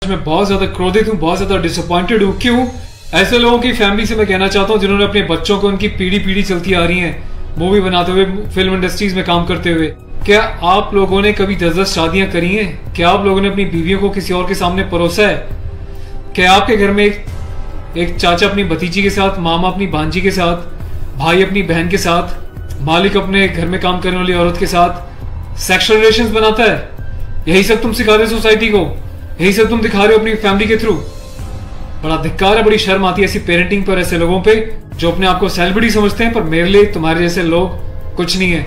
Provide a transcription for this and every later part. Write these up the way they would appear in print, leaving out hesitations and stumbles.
मैं बहुत ज्यादा क्रोधित हूँ, बहुत ज्यादा डिसअपॉइंटेड हूँ। क्यों? ऐसे लोगों की फैमिली से मैं कहना चाहता हूँ जिन्होंने अपने बच्चों को उनकी पीढ़ी पीढ़ी चलती आ रही है मूवी बनाते हुए, फिल्म इंडस्ट्रीज में काम करते हुए। क्या आप लोगों ने कभी 10-10 शादियां करी हैं? क्या आप लोगों ने अपनी बीवियों को किसी और के सामने परोसा है? क्या आपके घर में एक चाचा अपनी भतीजी के साथ, मामा अपनी भांजी के साथ, भाई अपनी बहन के साथ, मालिक अपने घर में काम करने वाली औरत के साथ सेक्सुअल रिलेशंस बनाता है? यही सब तुम सिखा रहे हो सोसाइटी को, यही सब तुम दिखा रहे हो अपनी फैमिली के थ्रू। बड़ा धिक्कार है, बड़ी शर्म आती है ऐसी पेरेंटिंग पर, ऐसे लोगों पे जो अपने आप को सेलिब्रिटी समझते हैं। पर मेरे लिए तुम्हारे जैसे लोग कुछ नहीं है,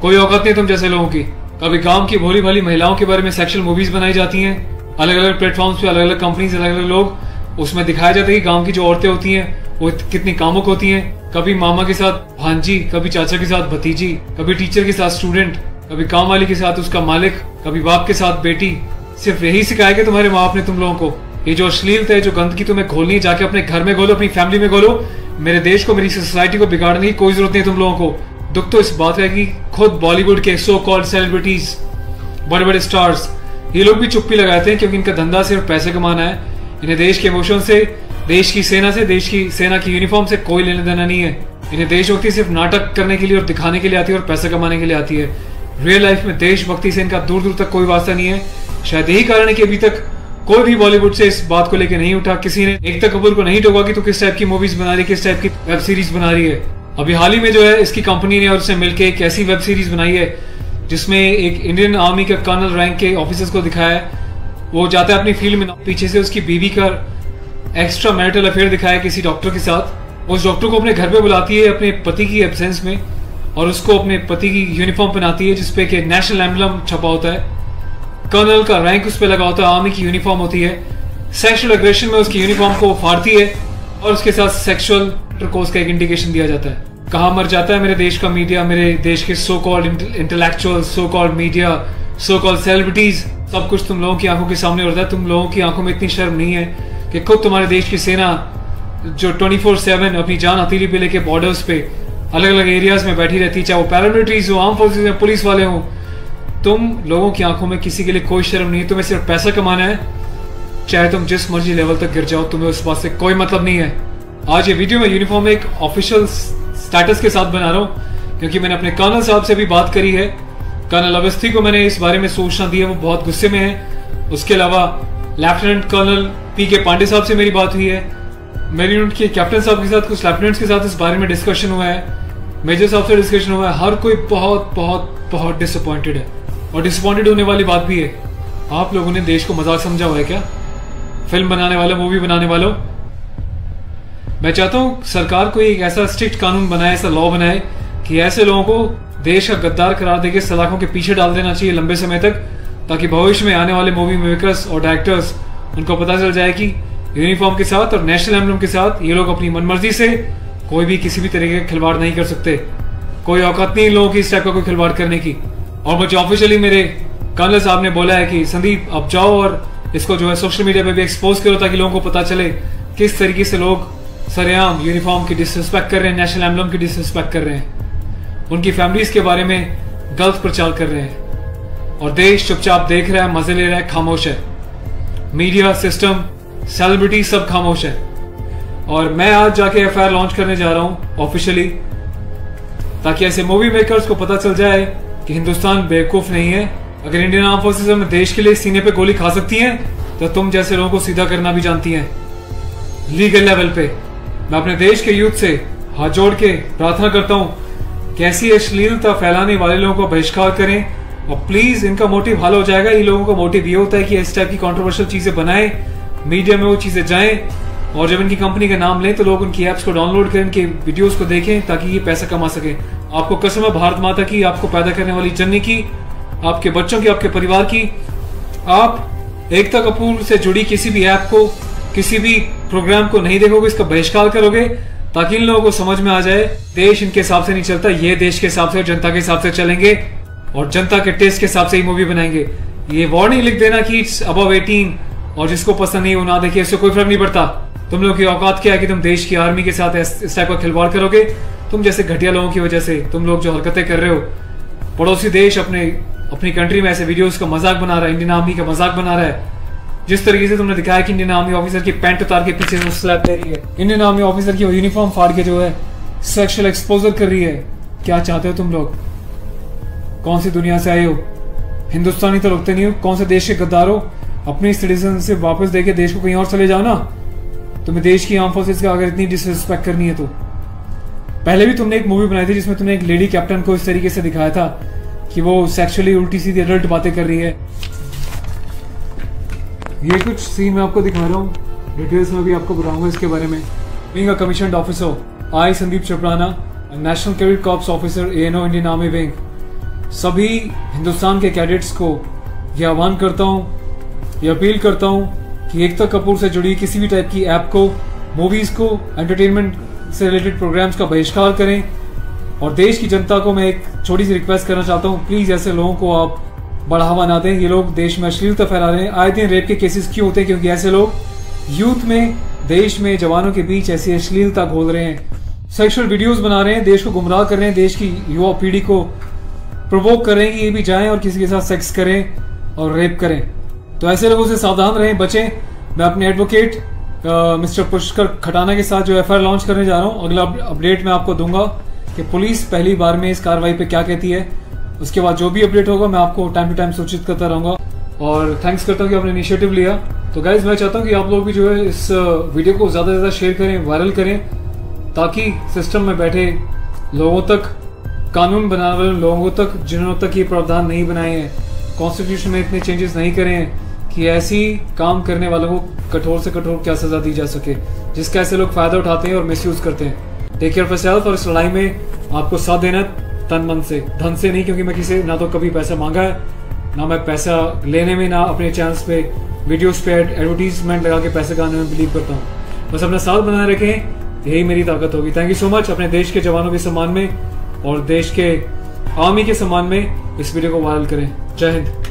कोई औकात नहीं तुम जैसे लोगों की। कभी गांव की भोली भाली महिलाओं के बारे में सेक्सुअल मूवीज बनाई जाती हैं, अलग अलग प्लेटफॉर्म्स पे, अलग अलग कंपनीज, अलग अलग लोग, उसमें दिखाया जाता है कि गांव की जो औरतें होती हैं वो कितनी कामुक होती हैं। कभी मामा के साथ भांजी, कभी चाचा के साथ भतीजी, कभी टीचर के साथ स्टूडेंट, कभी काम वाली के साथ उसका मालिक, कभी बाप के साथ बेटी। सिर्फ यही सिखाया कि तुम्हारे माँ बाप ने तुम लोगों को। ये जो अश्लीलता है, जो गंदगी तुम्हें घोलनी है, जाके अपने घर में घोलो, अपनी फैमिली में घोलो। मेरे देश को, मेरी सोसाइटी को बिगाड़ने की कोई जरूरत नहीं तुम लोगों को। दुख तो इस बात का है कि खुद बॉलीवुड के सो कॉल्ड सेलिब्रिटीज, बड़े बड़े स्टार्स, ये लोग भी चुप्पी लगाते हैं क्योंकि इनका धंधा सिर्फ पैसे कमाना है। इन्हें देश के इमोशन से, देश की सेना से, देश की सेना की यूनिफॉर्म से कोई लेना देना नहीं है। इन्हें देशभक्ति सिर्फ नाटक करने के लिए और दिखाने के लिए आती है और पैसा कमाने के लिए आती है। रियल लाइफ में देशभक्ति से इनका दूर दूर तक कोई वास्ता नहीं है। शायद यही कारण है कि अभी तक कोई भी बॉलीवुड से इस बात को लेकर नहीं उठा, किसी ने एकता कपूर को नहीं टोका कि तू किस टाइप की मूवीज बना रही है, किस टाइप की वेब सीरीज बना रही है। अभी हाल ही में जो है इसकी कंपनी ने और उससे मिलकर एक ऐसी वेब सीरीज बनाई है जिसमें एक इंडियन आर्मी के कर्नल रैंक के ऑफिसर्स को दिखाया है। वो जाता है अपनी फील्ड में, पीछे से उसकी बीवी का एक्स्ट्रा मैरिटल अफेयर दिखाया किसी डॉक्टर के साथ। उस डॉक्टर को अपने घर पे बुलाती है अपने पति की एब्सेंस में और उसको अपने पति की यूनिफॉर्म पहनाती है जिसपे कि नेशनल एम्बलम छपा होता है, कर्नल का रैंक उस पर लगा होता है, आर्मी की यूनिफॉर्म होती है। सेक्सुअल एग्रेशन में उसकी यूनिफॉर्म को फाड़ती है और उसके साथ सेक्सुअल इंटरकोर्स का एक इंडिकेशन दिया जाता है। कहाँ मर जाता है मेरे देश का मीडिया, मेरे देश के so called intellectual, so called media, so called celebrities. सब कुछ तुम लोगों की आंखों के सामने होता है। तुम लोगों की आंखों में इतनी शर्म नहीं है कि खुद तुम्हारे देश की सेना जो 24/7 अपनी जान हथेली पे लेके बॉर्डर्स पे अलग अलग एरियाज में बैठी रहती है, चाहे वो पैरामिलिट्रीज हो, आर्म फोर्सेज में पुलिस वाले हों, तुम लोगों की आंखों में किसी के लिए कोई शर्म नहीं है। तुम्हें सिर्फ पैसा कमाना है, चाहे तुम जिस मर्जी लेवल तक गिर जाओ, तुम्हें उस बात से कोई मतलब नहीं है। आज ये वीडियो मैं यूनिफॉर्म में एक ऑफिशियल स्टेटस के साथ बना रहा हूँ क्योंकि मैंने अपने कर्नल साहब से भी बात करी है। कर्नल अवस्थी को मैंने इस बारे में सूचना दी है, वो बहुत गुस्से में है। उसके अलावा लेफ्टिनेंट कर्नल PK पांडे साहब से मेरी बात हुई है, मेरी यूनिट के कैप्टन साहब के साथ, कुछ लेफ्टिनेंट्स के साथ इस बारे में डिस्कशन हुआ है, मेजर साहब से डिस्कशन हुआ है। हर कोई बहुत बहुत बहुत डिसअपॉइंटेड है और डिसअपॉइंटेड होने वाली बात भी है। आप लोगों ने देश को मजाक समझा हुआ है क्या? फिल्म बनाने वालों, मूवी बनाने वालों, मैं चाहता हूं सरकार को एक ऐसा स्ट्रिक्ट कानून बनाए, ऐसा लॉ बनाए कि ऐसे लोगों को देश का गद्दार करार देके सलाखों के पीछे डाल देना चाहिए लंबे समय तक, ताकि भविष्य में आने वाले मूवी मेकर्स और डायरेक्टर्स उनको पता चल जाए कि यूनिफॉर्म के साथ और नेशनल एम्बलम के साथ ये लोग अपनी मनमर्जी से कोई भी किसी भी तरीके का खिलवाड़ नहीं कर सकते। कोई औकात नहीं इन लोगों की इस टाइप का कोई खिलवाड़ करने की। और मुझे ऑफिशियली मेरे कर्नल साहब ने बोला है कि संदीप अब जाओ और इसको जो है सोशल मीडिया पे भी एक्सपोज करो ताकि लोगों को पता चले किस तरीके से लोग सरेआम यूनिफॉर्म की डिसरिस्पेक्ट कर रहे हैं, नेशनल एम्बलम की डिसरिस्पेक्ट कर रहे हैं, उनकी फैमिलीज के बारे में गलत प्रचार कर रहे हैं और देश चुपचाप देख रहा है, मजे ले रहा है, खामोश है। मीडिया, सिस्टम, सेलिब्रिटी सब खामोश है। और मैं आज जाके FIR लॉन्च करने जा रहा हूं ऑफिशियली, ताकि ऐसे मूवी मेकर्स को पता चल जाए कि हिंदुस्तान बेवकूफ नहीं है। अगर इंडियन आर्म फोर्सेस में देश के लिए सीने पे गोली खा सकती हैं तो तुम जैसे लोगों को सीधा करना भी जानती हैं लीगल लेवल पे। मैं अपने देश के यूथ से हाथ जोड़ के प्रार्थना करता हूं कि ऐसी अश्लीलता फैलाने वाले लोगों को बहिष्कार करें और प्लीज इनका मोटिव हल हो जाएगा। इन लोगों का मोटिव ये होता है कि इस टाइप की कंट्रोवर्शियल चीजें बनाएं, मीडिया में वो चीजें जाएं और जब इनकी कंपनी का नाम लें तो लोग उनकी एप्स को डाउनलोड करें, इनके वीडियोस को देखें ताकि ये पैसा कमा सके। आपको कसम है भारत माता की, आपको पैदा करने वाली जननी की, आपके बच्चों की, आपके परिवार की, आप एकता कपूर से जुड़ी किसी भी ऐप को, किसी भी प्रोग्राम को नहीं देखोगे, इसका बहिष्कार करोगे ताकि इन लोगों को समझ में आ जाए देश इनके हिसाब से नहीं चलता, ये देश के हिसाब से, जनता के हिसाब से चलेंगे और जनता के टेस्ट के हिसाब से ही मूवी बनाएंगे। ये वार्निंग लिख देना कि इट्स अबव 18 और जिसको पसंद नहीं वो ना देखे, इससे कोई फर्क नहीं पड़ता। तुम लोगों की औकात क्या है कि तुम देश की आर्मी के साथ इस टाइप का खिलवाड़ करोगे? तुम जैसे घटिया लोगों की वजह से, तुम लोग जो हरकतें कर रहे हो, पड़ोसी देश अपनी कंट्री में ऐसे वीडियोस का मजाक बना रहा है, इंडियन आर्मी का मजाक बना रहा है, जिस तरीके से तुमने दिखाया कि इंडियन आर्मी ऑफिसर की पैंट उतार के पीछे से स्लैप दे रही है, इंडियन आर्मी ऑफिसर की यूनिफॉर्म फाड़ के जो है सेक्सुअल एक्सपोजर कर रही है, क्या चाहते हो तुम लोग? कौन सी दुनिया से आए हो? हिंदुस्तानी तो लगते नहीं हो, कौन से देश के गद्दार हो? अपनी सिटीजनशिप वापस देके देश को कहीं और चले जाओ ना। तुम्हें देश की आर्म फोर्सेस का अगर इतनी डिसरिस्पेक्ट करनी है तो। पहले भी तुमने एक मूवी बनाई थी जिसमें तुमने एक लेडी कैप्टन को इस तरीके से दिखाया था कि वो सेक्सुअली उल्टी सीधी एडल्ट बातें कर रही है। ये कुछ सीन मैं आपको दिखा रहा हूँ, डिटेल्स में भी आपको बताऊंगा इसके बारे में। Being a commissioned officer, I Sandeep चपराना, national cadet corps officer ANO Indian army wing, सभी हिंदुस्तान के कैडेट्स को यह आह्वान करता हूँ, यह अपील करता हूँ कि एकता कपूर से जुड़ी किसी भी टाइप की ऐप को, मूवीज को, एंटरटेनमेंट से रिलेटेड प्रोग्राम्स का बहिष्कार करें। और देश की जनता को मैं एक छोटी सी रिक्वेस्ट करना चाहता हूँ, प्लीज ऐसे लोगों को आप बढ़ावा ना दें। ये लोग देश में अश्लीलता फैला रहे हैं। आए दिन रेप के केसेस क्यों होते हैं? क्योंकि ऐसे लोग यूथ में, देश में, जवानों के बीच ऐसी अश्लीलता घोल रहे हैं, सेक्सुअल वीडियोस बना रहे हैं, देश को गुमराह कर रहे हैं, देश की युवा पीढ़ी को प्रोवोक कर रहे हैं कि ये भी जाएं और किसी के साथ सेक्स करें और रेप करें। तो ऐसे लोगों से सावधान रहें, बचें। मैं अपने एडवोकेट मिस्टर पुष्कर खटाना के साथ जो FIR लॉन्च करने जा रहा हूँ, अगला अपडेट मैं आपको दूंगा कि पुलिस पहली बार में इस कार्रवाई पे क्या कहती है। उसके बाद जो भी अपडेट होगा मैं आपको टाइम टू टाइम सूचित करता रहूंगा। और थैंक्स करता हूँ कि आपने इनिशिएटिव लिया। तो गाइज मैं चाहता हूँ कि आप लोग भी जो है इस वीडियो को ज्यादा से ज्यादा शेयर करें, वायरल करें, ताकि सिस्टम में बैठे लोगों तक, कानून बनाने वाले लोगों तक, जिन्होंने तक ये प्रावधान नहीं बनाए हैं, कॉन्स्टिट्यूशन में इतने चेंजेस नहीं करे हैं कि ऐसी काम करने वालों को कठोर से कठोर क्या सजा दी जा सके, जिसका ऐसे लोग फायदा उठाते हैं और मिसयूज करते हैं। Take care of yourself. और इस लड़ाई में आपको साथ देना तन मन से, धन से नहीं, क्योंकि मैं किसी ना तो कभी पैसा मांगा है, ना मैं पैसा लेने में, ना अपने चैनल्स पे वीडियोस पे एडवर्टीजमेंट लगा के पैसे कमाने में बिलीव करता हूँ। बस अपना साथ बनाए रखें, यही मेरी ताकत होगी। Thank you so much. अपने देश के जवानों के सम्मान में और देश के आर्मी के सम्मान में इस वीडियो को वायरल करें। जय हिंद।